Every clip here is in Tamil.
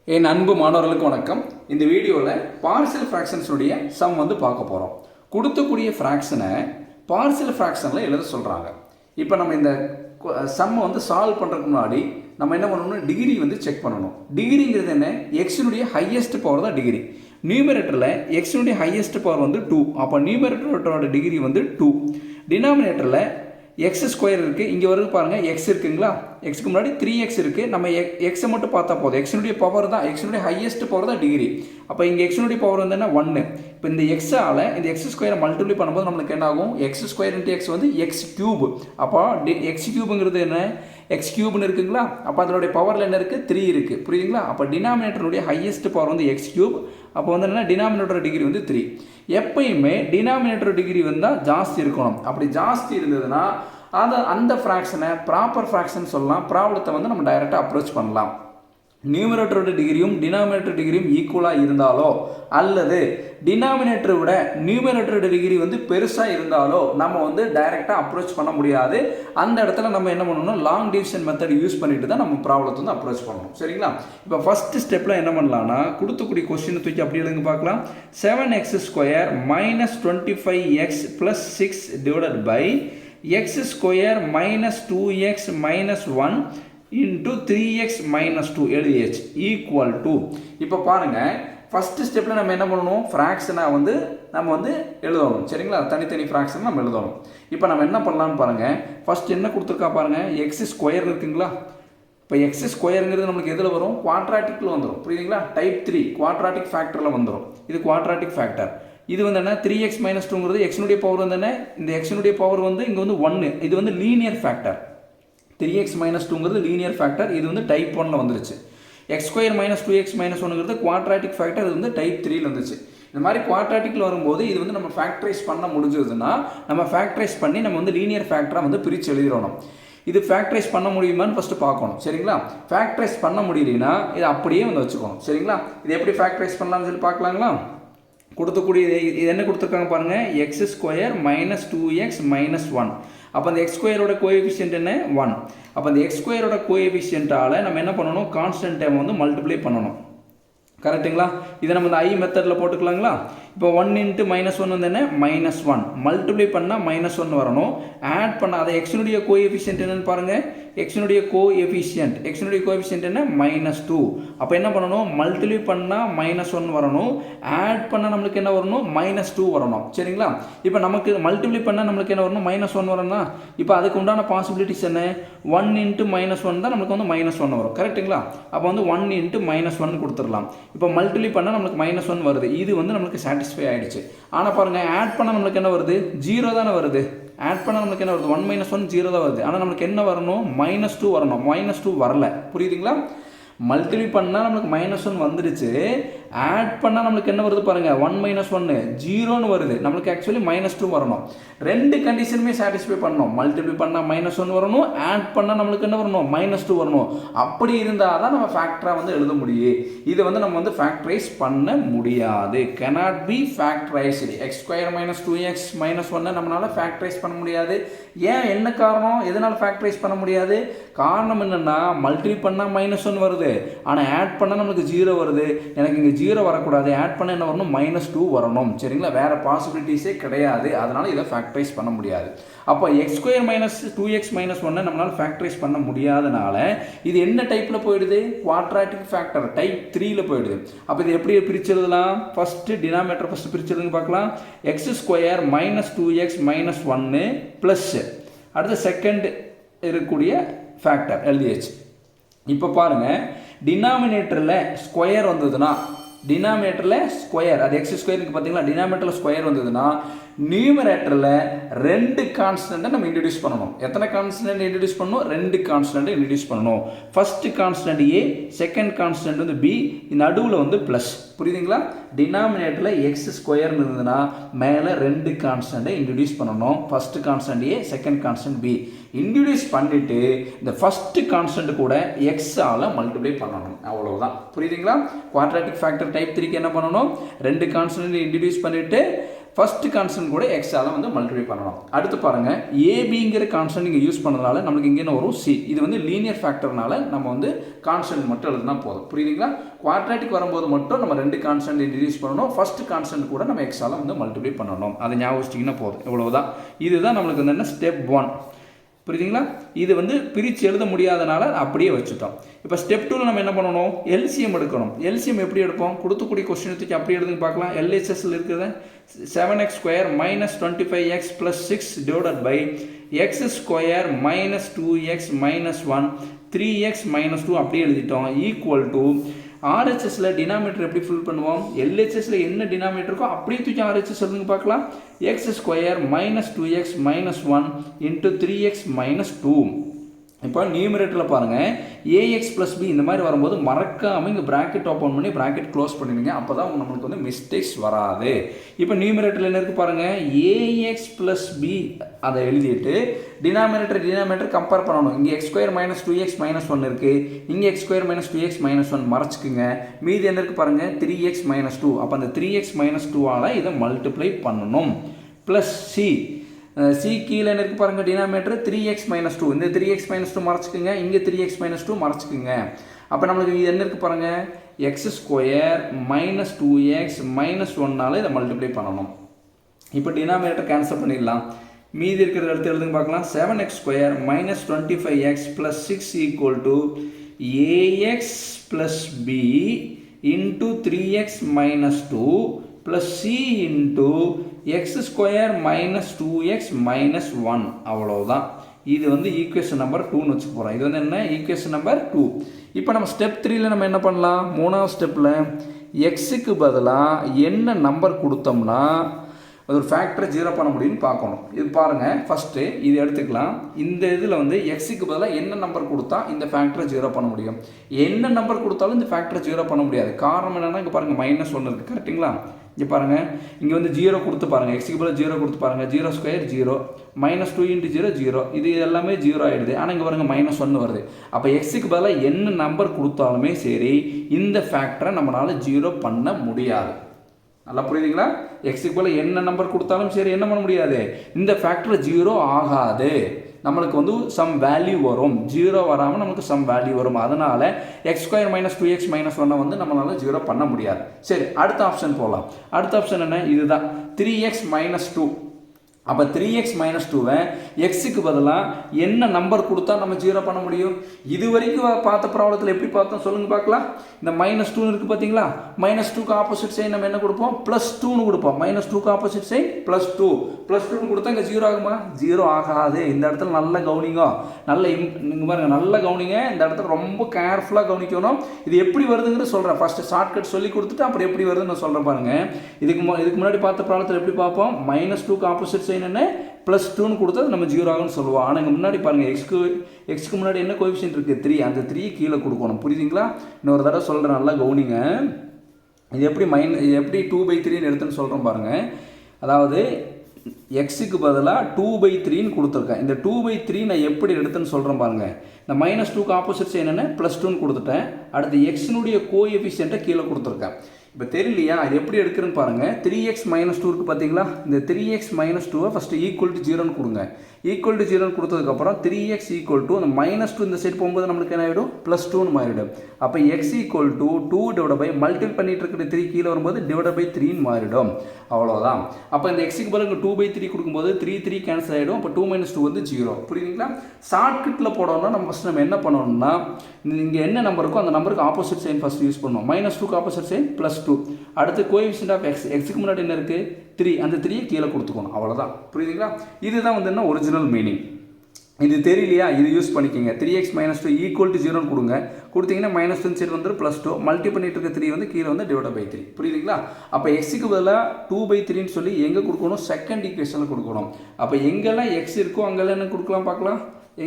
என் அன்பு மாணவர்களுக்கு வணக்கம். இந்த வீடியோவில் பார்சியல் ஃப்ராக்ஷன்ஸுடைய சம் வந்து பார்க்க போகிறோம். கொடுத்தக்கூடிய ஃப்ராக்ஷனை பார்சியல் ஃப்ராக்ஷனில் எழுத சொல்கிறாங்க. இப்போ நம்ம இந்த சம்மை வந்து சால்வ் பண்ணுறதுக்கு முன்னாடி நம்ம என்ன பண்ணணும்னா டிகிரி வந்து செக் பண்ணணும். டிகிரிங்கிறது என்ன? எக்ஸினுடைய ஹையஸ்ட் பவர் தான் டிகிரி. நியூமரேட்டரில் எக்ஸினுடைய ஹையஸ்ட் பவர் வந்து 2. அப்போ நியூமரேட்டரோட டிகிரி வந்து 2. டினாமினேட்டரில் எக்ஸ் ஸ்கொயர் இருக்குது, இங்கே வருது பாருங்கள், எக்ஸ் இருக்குங்களா, எக்ஸுக்கு முன்னாடி 3x இருக்குது. நம்ம எக்ஸை மட்டும் பார்த்தா போதும். எக்ஸினுடைய பவர் தான், எக்ஸினுடைய ஹையஸ்ட் பவர் தான் டிகிரி. அப்போ இங்கே எக்ஸினுடைய பவர் வந்து என்ன? 1. இப்போ இந்த எக்ஸால் இந்த எக்ஸ் ஸ்கொயரை மல்டிப்ளை பண்ணும்போது நம்மளுக்கு என்ன ஆகும்? எக்ஸ் ஸ்கொயர் இன்ட்டு எக்ஸ் வந்து எக்ஸ் கியூப். அப்போ எக்ஸ் கியூபுங்கிறது என்ன? எக்ஸ் கியூப்னு இருக்குங்களா. அப்போ அதனுடைய பவரில் என்ன இருக்குது? 3 இருக்குது. புரியுதுங்களா? அப்போ டினாமினேட்டருடைய ஹையஸ்ட் பவர் வந்து எக்ஸ் கியூப். அப்போ வந்து என்ன? டினாமினேட்டர் டிகிரி வந்து 3. எப்பயுமே டினாமினேட்டர் டிகிரி வந்தால் ஜாஸ்தி இருக்கணும். அப்படி ஜாஸ்தி இருந்ததுன்னா அந்த ஃப்ராக்ஷனை ப்ராப்பர் ஃப்ராக்ஷன் சொல்லலாம். ப்ராப்ளத்தை வந்து நம்ம டைரெக்டாக அப்ரோச் பண்ணலாம். நியூமரேட்டரோட டிகிரியும் டினாமினேட்டர் டிகிரியும் ஈக்குவலாக இருந்தாலோ அல்லது டினாமினேட்டரை விட நியூமரேட்டரோட டிகிரி வந்து பெருசாக இருந்தாலோ நம்ம வந்து டைரெக்டாக அப்ரோச் பண்ண முடியாது. அந்த இடத்துல நம்ம என்ன பண்ணணும்னா லாங் டிவிஷன் மெத்தட் யூஸ் பண்ணிட்டு தான் நம்ம ப்ராப்ளத்தை வந்து அப்ரோச் பண்ணணும். சரிங்களா? இப்போ ஃபர்ஸ்ட் ஸ்டெப்பில் என்ன பண்ணலாம்னா கொடுத்தக்கூடிய கொஸ்டினை தூக்கி அப்படி எழுதுங்க பார்க்கலாம். 7x square minus 25x plus 6 divided by x square minus 2x minus 1 into 3x minus 2 எழுதியாச்சு ஈக்குவல் டு. இப்போ பாருங்கள், ஃபஸ்ட்டு ஸ்டெப்பில் நம்ம என்ன பண்ணணும்? ஃப்ராக்ஷனை வந்து நம்ம வந்து எழுதணும். சரிங்களா? தனித்தனி ஃப்ராக்ஷன் நம்ம எழுதணும். இப்போ நம்ம என்ன பண்ணலான்னு பாருங்கள். ஃபஸ்ட் என்ன கொடுத்துருக்கா பாருங்கள், எக்ஸ் ஸ்கொயர் இருக்குங்களா. இப்போ எக்ஸ் ஸ்கொயருங்கிறது நம்மளுக்கு எதில் வரும்? குவாட்ராட்டிக்கில் வந்துடும். புரியுதுங்களா? டைப் 3 குவாட்ராட்டிக் ஃபேக்டரில் வந்துடும். இது குவாட்ராட்டிக் ஃபேக்டர். இது வந்து என்ன? 3x மைனஸ் 2ங்கிறது எக்ஸினுடைய பவர் வந்து என்ன? இந்த எக்ஸினுடைய பவர் வந்து இங்கே வந்து 1. இது வந்து லீனியர் ஃபேக்டர். 3x மைனஸ் 2ங்கிறது லீனியர் ஃபேக்டர். இது வந்து டைப் 1ல் வந்துருச்சு. X square minus 2x minus 1ங்கிறது குவாட்ராட்டிக் ஃபேக்டர். இது வந்து டைப் 3ல் வந்துச்சு. இந்த மாதிரி குவாட்ராட்டிக்கில் வரும்போது இது வந்து நம்ம ஃபேக்டரைஸ் பண்ண முடிஞ்சதுன்னா நம்ம ஃபேக்டரைஸ் பண்ணி நம்ம வந்து லீனியர் ஃபேக்டராக வந்து பிரித்து எழுதிடணும். இது ஃபேக்டரைஸ் பண்ண முடியுமான்னு ஃபஸ்ட்டு பார்க்கணும். சரிங்களா? ஃபேக்டரைஸ் பண்ண முடியலனா இது அப்படியே வந்து வச்சுக்கணும். சரிங்களா? இது எப்படி ஃபேக்டரைஸ் பண்ணலாம்னு சொல்லி பார்க்கலாங்களா? கொடுத்தக்கூடிய இது என்ன கொடுத்துருக்காங்க பாருங்கள், x square minus 2x minus 1. அப்போ அந்த எக்ஸ் ஸ்கொயரோட கோஎஃபிஷியன்ட் என்ன? 1. அப்போ அந்த எக்ஸ் ஸ்கொயரோட கோஎஃபிஷியன்ட்டால் நம்ம என்ன பண்ணணும்? கான்ஸ்டன்ட் டைம் வந்து மல்டிப்ளை பண்ணணும். கரெக்டுங்களா? இதை நம்ம இந்த ஐ மெத்தடில் போட்டுக்கலாங்களா? இப்போ 1 இன்ட்டு மைனஸ் 1 வந்து என்ன? மைனஸ் 1. மல்டிப்ளை பண்ணால் மைனஸ் 1 வரணும். ஆட் பண்ணால் அதை எக்ஸினுடைய கோஎஃபிஷியன்ட் என்னன்னு பாருங்கள். எக்ஸினுடைய கோஎஃபிஷியன்ட் என்ன? மைனஸ் 2. அப்போ என்ன பண்ணணும்? மல்டிப்ளை பண்ணால் மைனஸ் 1 வரணும். ஆட் பண்ணால் நம்மளுக்கு என்ன வரணும்? மைனஸ் 2 வரணும். சரிங்களா? இப்போ நமக்கு மல்டிப்ளை பண்ணால் நம்மளுக்கு என்ன வரணும்? மைனஸ் 1 வரணும். இப்போ அதுக்கு உண்டான பாசிபிலிட்டிஸ் என்ன? 1 இன்ட்டு மைனஸ் 1 தான் நம்மளுக்கு வந்து மைனஸ் 1 வரும். கரெக்டுங்களா? அப்போ வந்து 1 இன்ட்டு மைனஸ் 1 கொடுத்துடலாம். இப்போ மல்டிப்ளை பண்ணால் நம்மளுக்கு மைனஸ் 1 வருது. இது வந்து நம்மளுக்கு சாட்டிஸ்ஃபை ஆகிடுச்சு. ஆனால் பாருங்கள், ஆட் பண்ணால் நம்மளுக்கு என்ன வருது? 0 தானே வருது. ஆட் பண்ணால் நம்மளுக்கு என்ன வருது? 1 மைனஸ் 1 0 தான் வருது. ஆனால் நம்மளுக்கு என்ன வரணும்? மைனஸ் 2 வரணும். மைனஸ் 2 வரல. புரியுதுங்களா? மல்டிப்ளை பண்ணால் நம்மளுக்கு மைனஸ் 1 வந்துடுச்சு. ஆட் பண்ணால் நம்மளுக்கு என்ன வருது பாருங்கள்? 1 மைனஸ் 1 0ன்னு வருது. நம்மளுக்கு ஆக்சுவலி மைனஸ் 2 வரணும். ரெண்டு கண்டிஷனுமே சாட்டிஸ்ஃபை பண்ணணும். மல்டிப்ளை பண்ணால் மைனஸ் 1 வரணும். ஆட் பண்ணால் நம்மளுக்கு என்ன வரணும்? மைனஸ் 2 வரணும். அப்படி இருந்தால் தான் நம்ம ஃபேக்டராக வந்து எழுத முடியும். இதை வந்து நம்ம வந்து ஃபேக்டரைஸ் பண்ண முடியாது. cannot be factorized. x square minus 2x minus 1 நம்மளால் ஃபேக்டரைஸ் பண்ண முடியாது. ஏன்? என்ன காரணம்? எதனால் ஃபேக்டரைஸ் பண்ண முடியாது? காரணம் என்னென்னா மல்டிப்ளை பண்ணால் மைனஸ் 1 வருது. ஆனால் ஆட் பண்ணால் நம்மளுக்கு 0 வருது. எனக்கு இங்கே 0 வரக்கூடாது. ஆட் பண்ண என்ன வரணும்? மைனஸ் 2 வரணும். சரிங்களா? வேறு பாசிபிலிட்டிஸே கிடையாது. அதனால் இதை ஃபேக்டரைஸ் பண்ண முடியாது. அப்போ X square minus 2x minus 1 நம்மளால் ஃபேக்டரைஸ் பண்ண முடியாதனால இது என்ன டைப்பில் போயிடுது? குவாட்ராட்டிக் ஃபேக்டர் டைப் 3ல் போயிடுது. அப்போ இது எப்படி பிரிச்செழுதலாம்? ஃபஸ்ட்டு டினாமினேட்டர் ஃபஸ்ட்டு பிரிச்செழுதுங்க பார்க்கலாம். X square minus 2x minus 1 plus அடுத்த செகண்ட் இருக்கக்கூடிய ஃபேக்டர் எழுதியாச்சு. இப்போ பாருங்கள், டினாமினேட்டரில் ஸ்கொயர் வந்ததுன்னா அது எக்ஸ் ஸ்கொயருக்கு பார்த்தீங்களா? டினாமினேட்டரில் ஸ்கொயர் வந்ததுன்னா நியூமரேட்டரில் 2 கான்ஸ்டன்ட்டை நம்ம இன்ட்ரடியூஸ் பண்ணணும். எத்தனை கான்ஸ்டன்ட் இன்ட்ரடியூஸ் பண்ணணும்? 2 கான்ஸ்டன்ட்டை இன்ட்ரடியூஸ் பண்ணணும். ஃபர்ஸ்ட் கான்ஸ்டன்ட் ஏ, செகண்ட் கான்ஸ்டன்ட் வந்து பி, நடுவில் வந்து ப்ளஸ். புரியுதுங்களா? டினாமினேட்டரில் எக்ஸ் ஸ்கொயர்னு இருந்ததுன்னா மேலே 2 கான்ஸ்டன்ட்டை இன்ட்ரடியூஸ் பண்ணணும். ஃபர்ஸ்ட் கான்ஸ்டன்ட் ஏ, செகண்ட் கான்ஸ்டன்ட் பி இன்ட்ரடியூஸ் பண்ணிவிட்டு இந்த ஃபர்ஸ்ட் கான்ஸ்டன்ட் கூட எக்ஸால் மல்டிப்ளை பண்ணணும். அவ்வளவுதான். புரியுதுங்களா? குவாட்ராட்டிக் ஃபேக்டர் டைப் 3க்கு என்ன பண்ணணும்? 2 கான்ஸ்டன்ட் இன்ட்ரடியூஸ் பண்ணிவிட்டு ஃபர்ஸ்ட் கான்ஸ்டன்ட் கூட எக்ஸால் வந்து மல்டிப்ளை பண்ணணும். அடுத்து பாருங்கள், ஏபிங்கிற கான்ஸ்டன்ட் நீங்கள் யூஸ் பண்ணதுனால நம்மளுக்கு இங்கே என்ன வரும், சி. இது வந்து லீனியர் ஃபேக்டர்னால நம்ம வந்து கான்ஸ்டன்ட் மட்டும் எழுதுனா போதும். புரியுதுங்களா? குவாட்ராட்டிக் வரும்போது மட்டும் நம்ம 2 கான்ஸ்டன்ட் இன்ட்ரடியூஸ் பண்ணணும். ஃபர்ஸ்ட் கான்ஸ்டன்ட் கூட நம்ம எக்ஸால் வந்து மல்டிப்ளை பண்ணணும். அதை ஞாபகம் வச்சிட்டிங்கன்னா போதும். இவ்வளவுதான். இதுதான் நம்மளுக்கு வந்து என்ன ஸ்டெப் 1. புரியுதுங்களா? இது வந்து பிரித்து எழுத முடியாதனால அப்படியே வச்சுட்டோம். இப்போ ஸ்டெப் 2ல் நம்ம என்ன பண்ணணும், எல்சிஎம் எடுக்கணும். எல்சிஎம் எப்படி எடுப்போம், கொடுத்துக்கூடிய கொஸ்டின் தூக்கி அப்படி எடுத்துன்னு பார்க்கலாம். எல்ஹெச்எஸ்ல இருக்குது 7x square minus 25x plus 6 divided by x square minus 2x minus 1 3x minus 2 அப்படியே எழுதிட்டோம். ஈக்குவல் டு ஆர்ஹெச்எஸ்ல டினாமினேட்டர் எப்படி ஃபில் பண்ணுவோம், எல்ஹெச்எஸ்ல என்ன டினாமினேட்டர் இருக்கோ அப்படியே தூக்கி ஆர்ஹெச்எஸ் எழுதுங்க பார்க்கலாம். X square minus 2x minus 1 into 3x minus 2. இப்போ நியூமரேட்டரில் பாருங்கள், ஏஎக்ஸ் ப்ளஸ் பி இந்த மாதிரி வரும்போது மறக்காமல் இங்கே ப்ராக்கெட் ஓப்பன் பண்ணி ப்ராக்கெட் க்ளோஸ் பண்ணிடுங்க. அப்போ தான் நம்மளுக்கு வந்து மிஸ்டேக்ஸ் வராது. இப்போ நியூமரேட்டரில் என்ன இருக்குது பாருங்கள், ஏஎக்ஸ் ப்ளஸ் பி அதை எழுதிட்டு டினாமினேட்டர் கம்பேர் பண்ணணும். இங்கே X square minus 2x minus 1 இருக்குது, இங்கே X square minus 2x minus 1 மறைச்சிக்குங்க. மீதி என்ன இருக்குது பாருங்கள், 3x மைனஸ் 2. அப்போ அந்த 3x மைனஸ் 2ஆல் இதை மல்டிப்ளை பண்ணணும். ப்ளஸ் சி கீழே என்ன இருக்குது பாருங்கள், டினாமினேட்டர் 3x மைனஸ் 2. இந்த 3x மைனஸ் 2 மறைச்சிக்குங்க, இங்கே 3x மைனஸ் 2 மறைச்சிக்குங்க. அப்போ நம்மளுக்கு இது என்ன இருக்குது பாருங்கள், x square minus 2x minus 1ஆல் இதை மல்டிப்ளை பண்ணணும். இப்போ டினாமினேட்டர் கேன்சல் பண்ணிடலாம். மீதி இருக்கிற இடத்துல எழுதுங்க பார்க்கலாம். 7x square minus 25x plus 6 equal to a x plus b into 3x minus 2 plus c into x square minus 2x minus 1. அவ்வளவுதான். இது வந்து ஈக்குவேஷன் நம்பர் 2ன்னு வச்சுக்க போகிறோம். இது வந்து என்ன, ஈக்குவேஷன் நம்பர் 2. இப்போ நம்ம ஸ்டெப் 3ல் நம்ம என்ன பண்ணலாம், 3வது ஸ்டெப்பில் எக்ஸுக்கு பதிலாக என்ன நம்பர் கொடுத்தோம்னா ஒரு ஃபேக்டரை 0 பண்ண முடியும்னு பார்க்கணும். இது பாருங்கள், ஃபஸ்ட்டு இது எடுத்துக்கலாம். இந்த இதில் வந்து எக்ஸுக்கு பதிலாக என்ன நம்பர் கொடுத்தா இந்த ஃபேக்டரை 0 பண்ண முடியும், என்ன நம்பர் கொடுத்தாலும் இந்த ஃபேக்டரை 0 பண்ண முடியாது. காரணம் என்னென்னா இங்கே பாருங்கள் மைனஸ் 1 இருக்குது, கரெக்டுங்களா? இங்கே பாருங்கள், இங்கே வந்து 0 கொடுத்து பாருங்கள், எக்ஸுக்கு பதிலாக 0 கொடுத்து பாருங்கள். 0 ஸ்கொயர் 0 மைனஸ் 2 இன்ட்டு 0 0, இது எல்லாமே 0 ஆகிடுது. ஆனால் இங்கே பாருங்கள் மைனஸ் 1 வருது. அப்போ எக்ஸுக்கு பதிலாக என்ன நம்பர் கொடுத்தாலுமே சரி இந்த ஃபேக்டரை நம்மளால் 0 பண்ண முடியாது. நல்லா புரியுதுங்களா? எக்ஸுக்கு போல என்ன நம்பர் கொடுத்தாலும் சரி என்ன பண்ண முடியாது, இந்த ஃபேக்டர் 0 ஆகாது. நம்மளுக்கு வந்து சம் வேல்யூ வரும், 0 வராமல் நமக்கு சம் வேல்யூ வரும். அதனால் X square minus 2x minus 1 வந்து நம்மளால் 0 பண்ண முடியாது. சரி, அடுத்த ஆப்ஷன் போகலாம். அடுத்த ஆப்ஷன் என்ன, இதுதான் 3x மைனஸ் 2. அப்போ 3x மைனஸ் 2வை எக்ஸுக்கு பதிலாக என்ன நம்பர் கொடுத்தா நம்ம 0 பண்ண முடியும். இது வரைக்கும் பார்த்த ப்ராப்ளத்தில் எப்படி பார்த்தோம் சொல்லுங்கள் பார்க்கலாம். இந்த மைனஸ் 2 இருக்குது பார்த்தீங்களா, மைனஸ் 2க்கு ஆப்போசிட் சைன் நம்ம என்ன கொடுப்போம், ப்ளஸ் 2ன்னு கொடுப்போம். மைனஸ் 2க்கு ஆப்போசிட் சைன் ப்ளஸ் 2 கொடுத்தா இங்கே 0 ஆகுமா, 0 ஆகாது. இந்த இடத்துல நல்ல கவனிங்க, நீங்கள் பாருங்கள், நல்ல கவனிங்க. இந்த இடத்துல ரொம்ப கேர்ஃபுல்லாக கவனிக்கணும். இது எப்படி வருதுங்கிறது சொல்கிறேன். ஃபஸ்ட்டு ஷார்ட்கட் சொல்லி கொடுத்துட்டு அப்புறம் எப்படி வருதுன்னு நான் சொல்கிறேன் பாருங்கள். இதுக்கு முன்னாடி பார்த்த ப்ராப்ளத்தில் எப்படி பார்ப்போம், மைனஸ் 2க்கு ஆப்போசிட் என்ன ப்ளஸ் 2ன்னு கொடுத்தா நம்ம 0 ஆகும்னு சொல்லுவோம். ஆனால் இங்கே முன்னாடி பாருங்கள், எக்ஸ்க்கு முன்னாடி என்ன கோஎஃபிஷியன்ட் இருக்குது, 3. அந்த 3 கீழே கொடுக்கணும். புரியுதுங்களா? இன்னொரு தடவை சொல்கிறேன், நல்லா கவனிங்க. இது எப்படி 2/3ன்னு எடுத்துன்னு சொல்கிறோம் பாருங்கள். அதாவது எக்ஸுக்கு பதிலாக 2/3ன்னு கொடுத்துருக்கேன். இந்த 2/3 நான் எப்படி எடுத்துன்னு சொல்கிறேன் பாருங்கள். இந்த மைனஸ் 2க்கு ஆப்போசிட்ஸ் என்னென்ன ப்ளஸ் 2ன்னு கொடுத்துட்டேன். அடுத்து எக்ஸினுடைய கோஎஃபிஷியன்ட்டை கீழே கொடுத்துருக்கேன். இப்போ தெரியலையா, அது எப்படி எடுக்கிறேன்னு பாருங்கள். 3x மைனஸ் 2 இருக்குது பார்த்தீங்களா, இந்த 3x மைனஸ் 2வை ஃபஸ்ட்டு ஈக்குவல் டு 0ன்னு கொடுங்க. ஈக்குவல் டு 0ன்னு கொடுத்ததுக்கப்புறம் 3x ஈக்குவல் டு அந்த மைனஸ் 2 இந்த சைடு போகும்போது நம்மளுக்கு என்ன ஆகிடும், ப்ளஸ் 2ன்னு மாறிடும். அப்போ x equal to 2 divide by multiple பண்ணிட்டு இருக்கிற 3 கீழே வரும்போது டிவைட் பை 3ன்னு மாறிடும். அவ்வளோதான். அப்போ இந்த எக்ஸுக்கு பதிலாக 2/3 கொடுக்கும்போது 3 கேன்சல் ஆகிடும். அப்போ 2 - 2 வந்து 0. புரியுதுங்களா? ஷார்ட்கட்டில் போடணும்னா நம்ம என்ன பண்ணணும்னா, இங்கே என்ன நம்பர் இருக்கோ அந்த நம்பருக்கு ஆப்போசிட் சைன் ஃபஸ்ட் யூஸ் பண்ணணும். மைனஸ் 2க்கு ஆப்போசிட் சைன் +2. அடுத்து கோஎஃபிஷியன்ட் ஆஃப் எக்ஸ், எக்ஸுக்கு முன்னாடி என்ன இருக்குது 3, அந்த 3 கீழே கொடுத்துக்கணும். அவ்வளோதான். புரியுதுங்களா? இதுதான் வந்து என்ன ஒரிஜினல் மீனிங். இது தெரியலையா, இது யூஸ் பண்ணிக்கோங்க. 3x - 2 ஈக்குவல் டு 0ன்னு கொடுங்க. கொடுத்தீங்கன்னா மைனஸ் 2 சைடு வந்து +2, மல்டி பண்ணிட்டு இருக்க 3 வந்து கீழே வந்து டிவைட் பை 3. புரியுதுங்களா? அப்போ எக்ஸுக்கு பதிலாக 2/3ன்னு சொல்லி எங்கே கொடுக்கணும், செகண்ட் ஈக்குவேஷனில் கொடுக்கணும். அப்போ எங்கெல்லாம் எக்ஸ் இருக்கோ அங்கெல்லாம் என்ன கொடுக்கலாம் பார்க்கலாம்.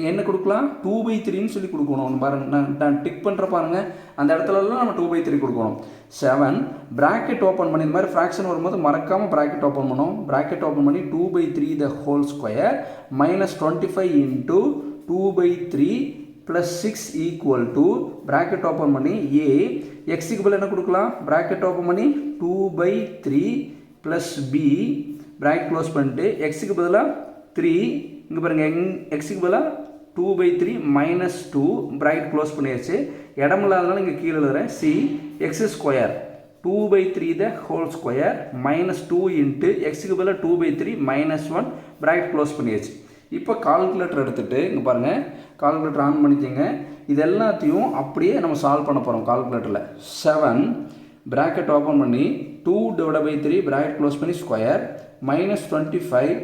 என்ன கொடுக்கலாம், 2/3ன்னு சொல்லி கொடுக்கணும். பாருங்க, நான் டிக் பண்ணுற பாருங்கள், அந்த இடத்துலலாம் நம்ம 2/3 கொடுக்கணும். 7 ப்ராக்கெட் ஓப்பன் பண்ணி இந்த மாதிரி ஃப்ராக்ஷன் வரும்போது மறக்காமல் ப்ராக்கெட் ஓப்பன் பண்ணணும். ப்ராக்கெட் ஓப்பன் பண்ணி 2/3 the whole square minus 25 into 2/3 plus 6 equal to bracket open பண்ணி ஏ எக்ஸுக்கு பதில் என்ன கொடுக்கலாம், ப்ராக்கெட் ஓப்பன் பண்ணி 2/3 ப்ளஸ் பி ப்ராக்கெட் க்ளோஸ் பண்ணிட்டு எக்ஸுக்கு பதிலாக 3 இங்கே பாருங்கள் எக்ஸுக்கு பதிலாக 2/3 -2 ப்ராக்கெட் க்ளோஸ் பண்ணியாச்சு. இடம் இல்லாதனால இங்கே கீழே எழுதுறேன். C X square 2/3 the whole square -2 into எக்ஸுக்கு பதிலாக 2/3 -1 ப்ராக்கெட் க்ளோஸ் பண்ணியாச்சு. இப்போ கால்குலேட்டர் எடுத்துகிட்டு இங்கே பாருங்கள், கால்குலேட்டர் ஆன் பண்ணிக்கோங்க. இது எல்லாத்தையும் அப்படியே நம்ம சால்வ் பண்ண போகிறோம். கால்குலேட்டரில் 7 ப்ராக்கெட் ஓப்பன் பண்ணி 2/3 ப்ராக்கெட் க்ளோஸ் பண்ணி ஸ்கொயர் -25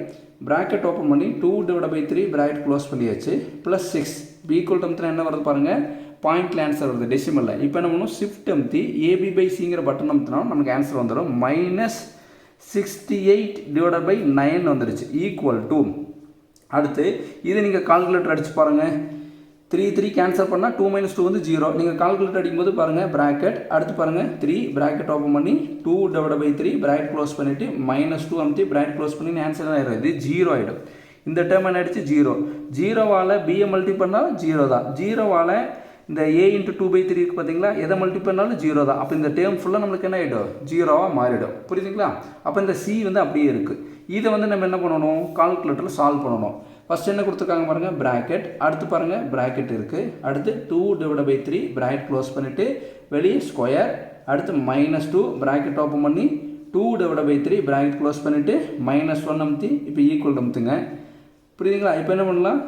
ப்ராக்கெட் ஓப்பன் பண்ணி 2/3 ப்ராக்கெட் க்ளோஸ் பண்ணியாச்சு ப்ளஸ் 6 ஈக்குவல் டு என்ன வருது பாருங்கள், பாயிண்ட்ல ஆன்சர் வருது டெசிமலில். இப்போ என்ன பண்ணணும், ஷிஃப்ட் அமுத்தி AB/Cங்கிற பட்டன் அமுத்தினா நமக்கு ஆன்சர் வந்துடும். -68/9 வந்துடுச்சு ஈக்குவல் டு. அடுத்து இது நீங்கள் கால்குலேட்டர் அடித்து பாருங்கள். 3 கேன்சல் பண்ணால் 2 - 2 வந்து 0. நீங்கள் கால்குலேட்டர் அடிக்கும்போது பாருங்கள் ப்ராக்கெட், அடுத்து பாருங்கள் 3 ப்ராக்கெட் ஓப்பன் பண்ணி 2/3 ப்ராக்கெட் க்ளோஸ் பண்ணிவிட்டு -2 அமுத்தி ப்ராக்கெட் க்ளோஸ் பண்ணி ஆன்சர் ஆகிடும். இது 0 ஆகிடும். இந்த டேர்ம் என்ன ஆகிடுச்சு 0. 0வால் பிஏ மல்டி பண்ணால் 0 தான். 0வால் இந்த a × 2/3 இருக்குது பார்த்தீங்களா, எதை மல்டி பண்ணாலும் 0 தான். அப்போ இந்த டேர்ம் ஃபுல்லாக நம்மளுக்கு என்ன ஆகிடும், 0வாக மாறிடும். புரியுதுங்களா? அப்போ இந்த சி வந்து அப்படியே இருக்குது. இதை வந்து நம்ம என்ன பண்ணணும், கால்குலேட்டரில் சால்வ் பண்ணணும். ஃபஸ்ட் என்ன கொடுத்துருக்காங்க பாருங்கள், ப்ராக்கெட், அடுத்து பாருங்கள் ப்ராக்கெட் இருக்குது, அடுத்து 2/3 ப்ராக்கெட் க்ளோஸ் பண்ணிவிட்டு வெளியே ஸ்கொயர், அடுத்து -2 ப்ராக்கெட் ஓப்பன் பண்ணி 2/3 ப்ராக்கெட் க்ளோஸ் பண்ணிவிட்டு -1 அமுத்தி இப்போ ஈக்குவல் அமுத்துங்க. புரியுதுங்களா? இப்போ என்ன பண்ணலாம்,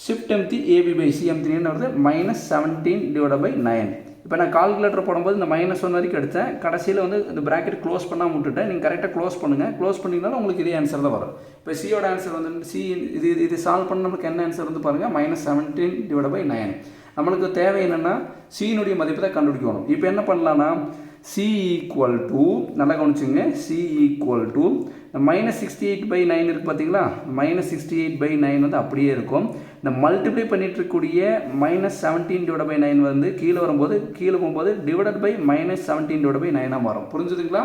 ஷிஃப்ட் அமுத்தி AB/C அமுத்தி என்ன வருது, -17/9. இப்போ நான் கால்குலேட்டர் போடும்போது இந்த -1 வரைக்கும் எடுத்தேன். கடைசியில் வந்து இந்த ப்ராக்கெட் க்ளோஸ் பண்ணாமல் விட்டுட்டேன். நீங்கள் கரெக்டாக க்ளோஸ் பண்ணுங்கள். க்ளோஸ் பண்ணிங்கனாலும் உங்களுக்கு இதே ஆன்சர் தான் வரும். இப்போ சியோட ஆன்சர் வந்து இது சால்வ் பண்ண நமக்கு என்ன ஆன்சர் வந்து பாருங்கள், -17/9. நம்மளுக்கு தேவை என்னென்னா சியினுடைய மதிப்பு தான் கண்டுபிடிக்கணும். இப்போ என்ன பண்ணலான்னா C ஈக்குவல் டு, நல்லா கவனிச்சுங்க, C ஈக்குவல் டு -68/9 இருக்குது பார்த்தீங்களா, -68/9 வந்து அப்படியே இருக்கும். இந்த மல்டிப்ளை பண்ணிட்டு இருக்கக்கூடிய -17/9 வந்து கீழே போகும்போது டிவைடட் பை -17/9 வரும். புரிஞ்சுதுங்களா?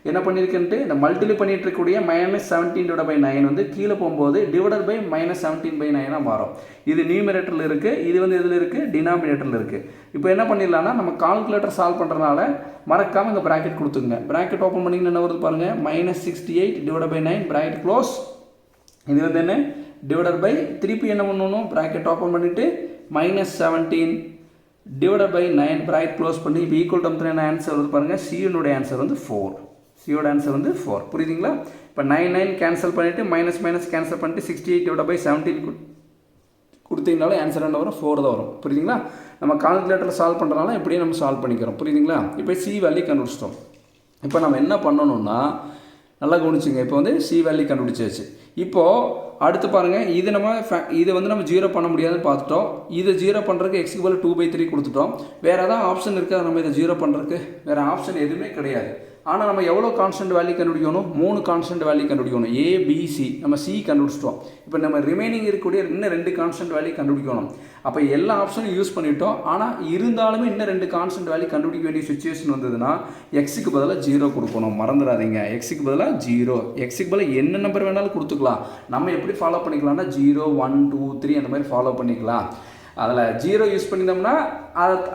என்ன பண்ணியிருக்கேன்ட்டு இந்த மல்டிப்ளை பண்ணிட்டு இருக்கக்கூடிய -17/9 வந்து கீழே போகும்போது டிவைடட் பை -17/9 மாறும். இது நியூமரேட்டரில் இருக்குது, இது வந்து எதில் இருக்குது, டினாமினேட்டரில் இருக்குது. இப்போ என்ன பண்ணிடலாம்னா நம்ம கால்குலேட்டர் சால்வ் பண்ணுறதுனால மறக்காமல் இந்த ப்ராக்கெட் கொடுத்துங்க. ப்ராக்கெட் ஓப்பன் பண்ணிங்கன்னா என்ன வருது பாருங்கள், -68/9 ப்ராக்கெட் க்ளோஸ். இது வந்து என்ன, டிவைடட் பை திருப்பி என்ன பண்ணணும், ப்ராக்கெட் ஓப்பன் பண்ணிவிட்டு -17/9 ப்ராக்கெட் க்ளோஸ் பண்ணி இப்போ ஈக்குவல் டு என்ன ஆன்சர் வருது பாருங்கள், சியோட ஆன்சர் வந்து 4. சியோட ஆன்சர் வந்து 4. புரியுதுங்களா? இப்போ 9 கேன்சல் பண்ணிவிட்டு மைனஸ் கேன்சல் பண்ணிட்டு 68/17 கொடுத்தீங்கனாலும் ஆன்சர் என்ன வரும், 4 தான் வரும். புரியுதுங்களா? நம்ம கால்குலேட்டரில் சால்வ் பண்ணுறதுனால இப்படியே நம்ம சால்வ் பண்ணிக்கிறோம். புரியுதுங்களா? இப்போ சி வேல்யூ கண்டுபிடிச்சிட்டோம். இப்போ நம்ம என்ன பண்ணணும்னா நல்லா கவனிச்சுங்க. இப்போ வந்து சி வேல்யூ கண்டுபிடிச்சாச்சு. இப்போது அடுத்து பாருங்கள், இது வந்து நம்ம 0 பண்ண முடியாதுன்னு பார்த்துட்டோம். இதை 0 பண்ணுறதுக்கு எக்ஸுக்கு பதில் 2/3 கொடுத்துட்டோம். வேறு ஏதாவது ஆப்ஷன் இருக்கா நம்ம இதை 0 பண்ணுறதுக்கு? வேறு ஆப்ஷன் எதுவுமே கிடையாது. ஆனால் நம்ம எவ்வளோ கான்ஸ்டன்ட் வேல்யூ கண்டுபிடிக்கணும், 3 கான்ஸ்டன்ட் வேல்யூ கண்டுபிடிக்கணும். ABC நம்ம சி கண்டுபிடிச்சிட்டோம். இப்போ நம்ம ரிமைனிங் இருக்கக்கூடிய இன்னும் 2 கான்ஸ்டன்ட் வேல்யூ கண்டுபிடிக்கணும். அப்போ எல்லா ஆப்ஷனும் யூஸ் பண்ணிட்டோம். ஆனால் இருந்தாலுமே இன்னும் 2 கான்ஸ்டன்ட் வேல்யூ கண்டுபிடிக்க வேண்டிய சுச்சுவேஷன் வந்ததுன்னா எக்ஸுக்கு பதிலாக 0 கொடுக்கணும். மறந்துடாதீங்க, எக்ஸுக்கு பதிலாக 0. எக்ஸுக்கு பதிலாக என்ன நம்பர் வேணாலும் கொடுத்துக்கலாம். நம்ம எப்படி ஃபாலோ பண்ணிக்கலாம்னா 0, 1, 2, 3 அந்த மாதிரி ஃபாலோ பண்ணிக்கலாம். அதில் 0 யூஸ் பண்ணியிருந்தோம்னா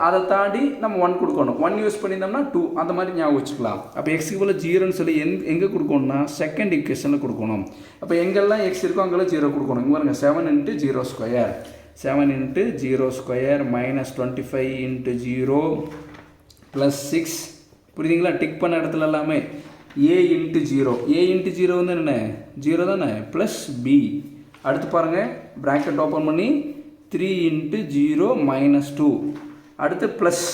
அதை தாண்டி நம்ம 1 கொடுக்கணும். 1 யூஸ் பண்ணியிருந்தோம்னா 2 அந்த மாதிரி ஞாபகம் வச்சுக்கலாம். அப்போ எக்ஸுக்கு பதில் 0ன்னு சொல்லி எங்கே கொடுக்கணும்னா செகண்ட் ஈக்குவேஷனில் கொடுக்கணும். அப்போ எங்கெல்லாம் எக்ஸ் இருக்கோ அங்கெல்லாம் 0 கொடுக்கணும். இங்கே பாருங்கள் 7 × 0 ஸ்கொயர், 7 × 0 ஸ்கொயர் -25 × 0 + 6. புரியுதுங்களா? டிக் பண்ண இடத்துல எல்லாமே a × 0. a × 0 வந்து என்ன, 0 தானே, ப்ளஸ் b. அடுத்து பாருங்கள் ப்ராக்கெட் ஓப்பன் பண்ணி 3 × 0 -2. அடுத்து plus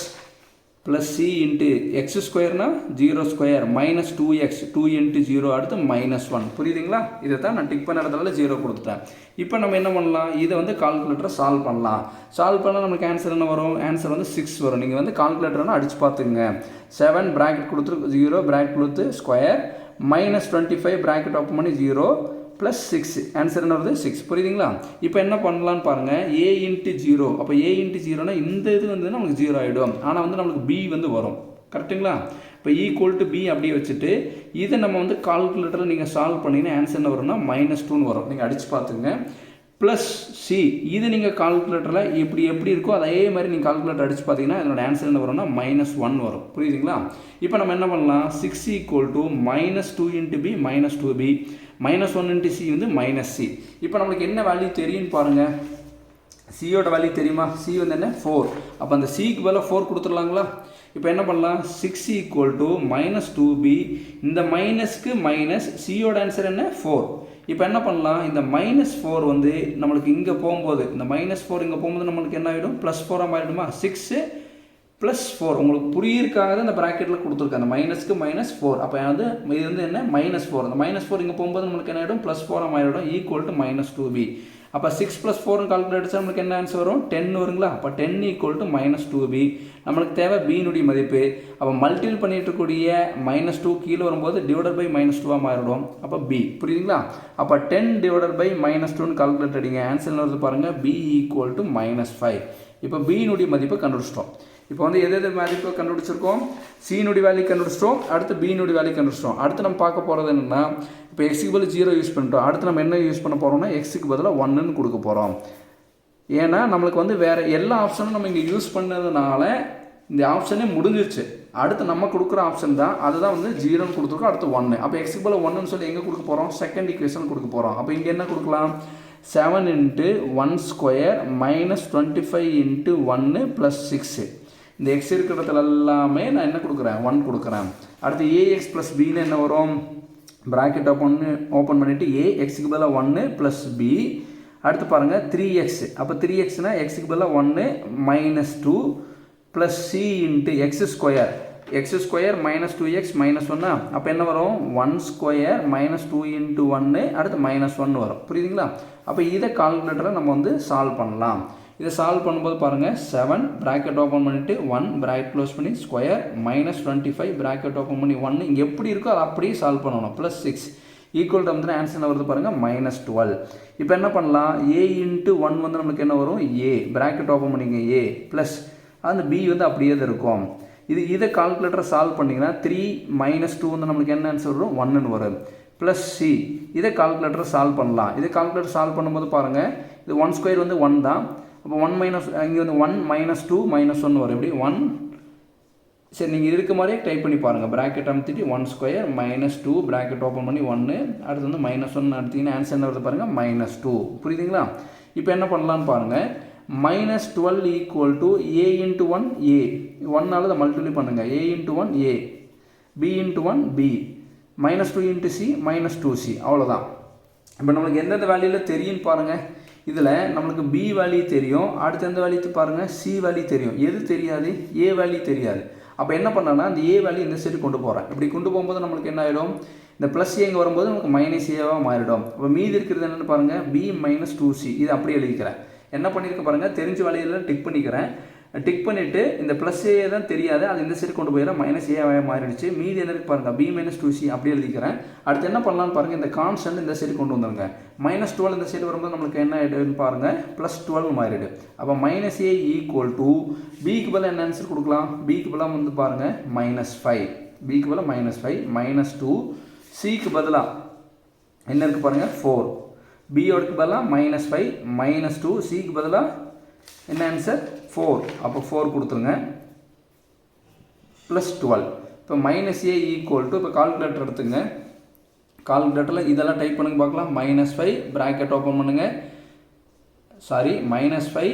c × x ஸ்கொயர்னா 0 square -2x 2 × 0 அடுத்து -1. புரியுதுங்களா? இதை தான் நான் டிக் பண்ண இடத்துல 0 கொடுத்துட்டேன். இப்போ நம்ம என்ன பண்ணலாம், இதை வந்து கால்குலேட்டரை சால்வ் பண்ணலாம். சால்வ் பண்ணால் நமக்கு ஆன்சர் என்ன வரும், ஆன்சர் வந்து 6 வரும். நீங்கள் வந்து கால்குலேட்டர்னா அடித்து பார்த்துங்க. 7 ப்ராக்கெட் கொடுத்து 0 ப்ராக்கெட் கொடுத்து ஸ்கொயர் -25 ப்ராக்கெட் ஓப்பன் பண்ணி 0 + 6 ஆன்சர் என்ன வருது, 6. புரியுதுங்களா? இப்போ என்ன பண்ணலான்னு பாருங்கள், a × 0. அப்போ a × 0னா இந்த இது வந்து நமக்கு 0 ஆகிடும். ஆனால் வந்து நம்மளுக்கு b வந்து வரும். கரெக்டுங்களா? இப்போ ஈக்குவல் டு b அப்படியே வச்சுட்டு இதை நம்ம வந்து கால்குலேட்டரில் நீங்கள் சால்வ் பண்ணிங்கன்னா ஆன்சர் என்ன வரும்னா -2ன்னு வரும். நீங்கள் அடித்து பார்த்துங்க. Plus C. இது நீங்கள் கால்குலேட்டரில் எப்படி இருக்கோ அதே மாதிரி நீங்கள் கால்குலேட்டர் அடித்து பார்த்தீங்கன்னா இதனோட ஆன்சர் என்ன வரும்னா -1 வரும். புரியுதுங்களா? இப்போ நம்ம என்ன பண்ணலாம், 6 = -2 × b -2b -1 × c வந்து -c. இப்போ நம்மளுக்கு என்ன வேல்யூ தெரியும்னு பாருங்கள். சியோட வேல்யூ தெரியுமா? சி வந்து என்ன 4. அப்போ அந்த சிக்கு பதிலாக 4 கொடுத்துடலாங்களா? இப்போ என்ன பண்ணலாம், 6 = -2b, இந்த மைனஸ்க்கு மைனஸ், சியோட ஆன்சர் என்ன 4. இப்போ என்ன பண்ணலாம், இந்த -4 வந்து நம்மளுக்கு இங்கே போகும்போது, இந்த -4 இங்கே போகும்போது நம்மளுக்கு என்ன ஆகிடும், +4 மாறிடுமா? 6 + 4 உங்களுக்கு புரியிருக்காக இந்த ப்ராக்கெட்டில் கொடுத்துருக்கேன். அந்த மைனஸ்க்கு -4. அப்போ வந்து இது வந்து என்ன -4. அந்த -4 இங்கே போகும்போது நம்மளுக்கு என்ன ஆகிடும், +4 மாறிடும், = -2b. அப்போ 6 + 4 கால்குலேட் அடிச்சா நம்மளுக்கு என்ன ஆன்சர் வரும், 10 வருங்களா? அப்போ 10 = -2b. நம்மளுக்கு தேவை b-னுடைய மதிப்பு. அப்போ மல்டிபிள் பண்ணிட்டு இருக்கக்கூடிய -2 கீழே வரும்போது /-2 மாறிடும். அப்போ b. புரியுதுங்களா? அப்போ 10 / -2ன்னு கால்குலேட் அடிங்க. ஆன்சர் என்ன வருது பாருங்கள், b = -5. இப்போ b-னுடைய மதிப்பை கண்டுபிடிச்சிட்டோம். இப்போ வந்து எது மதிப்பை கண்டுபிடிச்சிருக்கோம், c-னுடைய வேல்யூ கண்டுபிடிச்சிட்டோம், அடுத்து b-னுடைய வேல்யூ கண்டுபிடிச்சிட்டோம். அடுத்து நம்ம பார்க்க போகிறது என்னென்னா, இப்போ x-க்கு பதில் 0 யூஸ் பண்ணிட்டோம். அடுத்து நம்ம என்ன யூஸ் பண்ண போகிறோம்னா, x-க்கு பதிலாக 1ன்னு கொடுக்க போகிறோம். ஏன்னா நம்மளுக்கு வந்து வேறு எல்லா ஆப்ஷனும் நம்ம இங்கே யூஸ் பண்ணதுனால இந்த ஆப்ஷனே முடிஞ்சிருச்சு. அடுத்து நம்ம கொடுக்குற ஆப்ஷன் தான், அதுதான் வந்து 0ன்னு கொடுத்துருக்கோம், அடுத்து 1. அப்போ x-க்கு பதிலாக 1ன்னு சொல்லி எங்கே கொடுக்க போகிறோம், செகண்ட் ஈக்குவேஷன் கொடுக்க போகிறோம். அப்போ இங்கே என்ன கொடுக்கலாம், 7 × 1² -25 × 1 + 6. இந்த x இருக்கிறதுல எல்லாமே நான் என்ன கொடுக்குறேன், 1 கொடுக்குறேன். அடுத்து ax + bன்னு என்ன வரும், ப்ராக்கெட் ஓப்பன் பண்ணிவிட்டு a, x-க்கு பதிலாக 1 + b. அடுத்து பாருங்கள் 3x. அப்போ 3xனா x-க்கு பதிலாக 1 -2 + c × x². x² -2x -1. அப்போ என்ன வரும், 1² -2 × 1 அடுத்து -1 வரும். புரியுதுங்களா? அப்போ இதை கால்குலேட்டரை நம்ம வந்து சால்வ் பண்ணலாம். இதை சால்வ் பண்ணும்போது பாருங்கள், 7 ப்ராக்கெட் ஓப்பன் பண்ணிவிட்டு 1 ப்ராக்கெட் க்ளோஸ் பண்ணி ஸ்கொயர் -25 ப்ராக்கெட் ஓப்பன் பண்ணி 1 இங்கே எப்படி இருக்கோ அதை அப்படியே சால்வ் பண்ணணும். +6 ஈக்குவல் டு வந்து ஆன்சர் வருது பாருங்கள், -12. இப்போ என்ன பண்ணலாம், a × 1 வந்து நம்மளுக்கு என்ன வரும், a ப்ராக்கெட் ஓப்பன் பண்ணிங்க a ப்ளஸ் அந்த b வந்து அப்படியே தான் இருக்கும். இதை கால்குலேட்டரை சால்வ் பண்ணிங்கன்னா 3 - 2 வந்து நம்மளுக்கு என்ன ஆன்சர் வரும், 1ன்னு வரும். +c இதை கால்குலேட்டரை சால்வ் பண்ணலாம். இதை கால்குலேட்டர் சால்வ் பண்ணும்போது பாருங்கள், இது 1² வந்து 1 தான். அப்போ 1 - இங்கே வந்து 1 - 2 -1 வரும். எப்படி 1, சரி நீங்கள் இருக்க மாதிரியே டைப் பண்ணி பாருங்கள். ப்ராக்கெட் அமுத்திட்டு 1² -2 ப்ராக்கெட் ஓப்பன் பண்ணி 1 அடுத்து வந்து -1 எடுத்திங்கன்னா ஆன்சர் என்ன வருது பாருங்கள், -2. புரியுதுங்களா? இப்போ என்ன பண்ணலான்னு பாருங்கள், -12 = a × 1 a. 1ஆல் அதை மல்டிப்ளை பண்ணுங்கள். a × 1 a, b × 1 b, -2 × c -2c. அவ்வளோதான். இப்போ நம்மளுக்கு எந்தெந்த வேல்யூவில் தெரியும்னு பாருங்கள். இதில் நம்மளுக்கு b வேல்யூ தெரியும், அடுத்து எந்த வேல்யூ பாருங்கள், c வேல்யூ தெரியும். எது தெரியாது, a வேல்யூ தெரியாது. அப்போ என்ன பண்ணேன்னா, இந்த a வேல்யூ இந்த சைடு கொண்டு போகிறேன். இப்படி கொண்டு போகும்போது நம்மளுக்கு என்ன ஆகிடும், இந்த +a இங்கே வரும்போது நமக்கு -a மாறிடும். அப்போ மீதி இருக்கிறது என்னென்னு பாருங்கள், b - 2c. இது அப்படியே எழுதிக்கிறேன். என்ன பண்ணியிருக்க பாருங்கள், தெரிஞ்ச வேலையில் டிக் பண்ணிக்கிறேன். டிக் பண்ணிவிட்டு இந்த +a தான் தெரியாது, அது இந்த சைடு கொண்டு போயிடும், -a மாறிடுச்சு. மீதி என்ன இருக்குது பாருங்கள், b - 2c அப்படி எழுதிக்கிறேன். அடுத்து என்ன பண்ணலான்னு பாருங்கள், இந்த கான்ஸ்டன்ட் இந்த சைடு கொண்டு வந்துருங்க. -12 இந்த சைடு வரும்போது நம்மளுக்கு என்ன ஆகிடுன்னு பாருங்கள், +12 மாறிடு. அப்போ -a = bக்கு பதிலாக என்ன ஆன்சர் கொடுக்கலாம், bக்கு பதிலாக வந்து பாருங்கள் -5, bக்கு பதிலாக -5 -2, cக்கு பதிலாக என்ன இருக்குது பாருங்கள் 4, b-க்கு பதிலாக -5 -2, cக்கு பதிலாக என்ன ஆன்சர் 4. அப்போ 4 கொடுத்துருங்க +12. இப்போ -a = இப்போ கால்குலேட்டர் எடுத்துங்க. கால்குலேட்டரில் இதெல்லாம் டைப் பண்ணுங்க பார்க்கலாம். -5 ப்ராக்கெட் ஓப்பன் பண்ணுங்கள், சாரி -5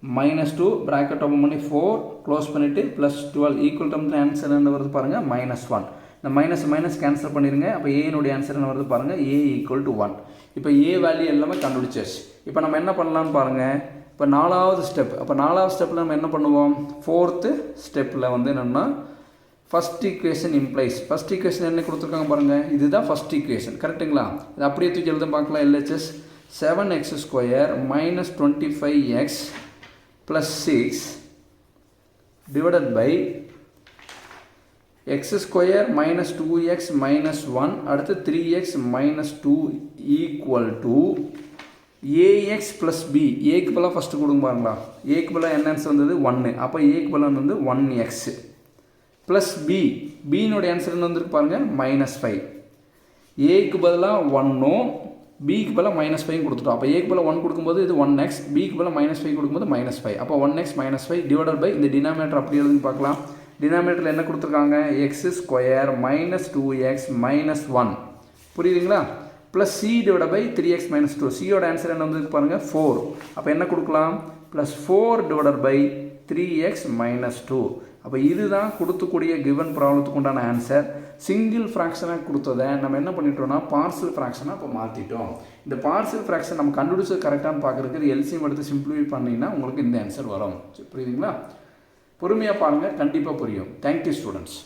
-2 ப்ராக்கெட் ஓப்பன் பண்ணி 4 க்ளோஸ் பண்ணிவிட்டு +12 ஈக்குவல் டு ஆன்சர் என்ன வருது பாருங்கள், -1. இந்த மைனஸ் கேன்சல் பண்ணிடுங்க. அப்போ ஏனுடைய ஆன்சர் என்ன வருது பாருங்கள், a = 1. இப்போ a வேல்யூ எல்லாமே கண்டுபிடிச்சாச்சு. இப்போ நம்ம என்ன பண்ணலான்னு பாருங்கள், இப்போ 4வது ஸ்டெப். அப்போ 4வது ஸ்டெப்பில் நம்ம என்ன பண்ணுவோம், 4th ஸ்டெப்பில் வந்து என்னென்னா, first equation implies. First equation என்ன கொடுத்துருக்காங்க பாருங்கள், இதுதான் ஃபஸ்ட் ஈக்குவேஷன். கரெக்டுங்களா? இது அப்படியே தூக்கி எழுத பார்க்கலாம். LHS 7x² -25x + 6 divided by x² -2x -1 அடுத்து 3x -2 = ax + b. aக்கு பதிலாக ஃபஸ்ட்டு கொடுங்க பாருங்களா, aக்கு பதிலாக என்ன ஆன்சர் வந்தது 1. அப்போ aக்கு பதிலாக வந்து 1x + b. b-னுடைய ஆன்சர் என்ன வந்துருக்கு பாருங்கள், -5. aக்கு பதிலாக 1ம் பிக்கு பதிலாக -5 கொடுத்துட்டோம். அப்போ ஏக்கு பதிலாக 1 கொடுக்கும்போது இது 1x, பிக்கு பதிலாக -5 கொடுக்கும்போது -5. அப்போ 1x -5 டிவைடட் பை இந்த டினாமினேட்டர் அப்படி எழுதுன்னு பார்க்கலாம். டினாமினேட்டரில் என்ன கொடுத்துருக்காங்க, x² -2x -1 புரியுதுங்களா, plus c divide by 3x -2. சியோட ஆன்சர் என்ன வந்து பாருங்கள் 4. அப்போ என்ன கொடுக்கலாம், +4 டிவைடட் பை 3x -2. அப்போ இதுதான் கொடுத்துக்கூடிய கிவன் ப்ராப்ளத்துக்கு உண்டான ஆன்சர். சிங்கிள் ஃப்ராக்ஷனாக கொடுத்ததை நம்ம என்ன பண்ணிட்டோம்னா பார்சல் ஃப்ராக்ஷனாக இப்போ மாற்றிட்டோம். இந்த பார்சல் ஃப்ராக்ஷன் நம்ம கண்டுபிடிச்சது கரெக்டானு பார்க்குறதுக்கு எல்சிஎம் எடுத்து சிம்பிளிஃபை பண்ணிங்கன்னா உங்களுக்கு இந்த ஆன்சர் வரும். புரியுதுங்களா, பொறுமையாக பாருங்கள், கண்டிப்பாக புரியும். Thank you students.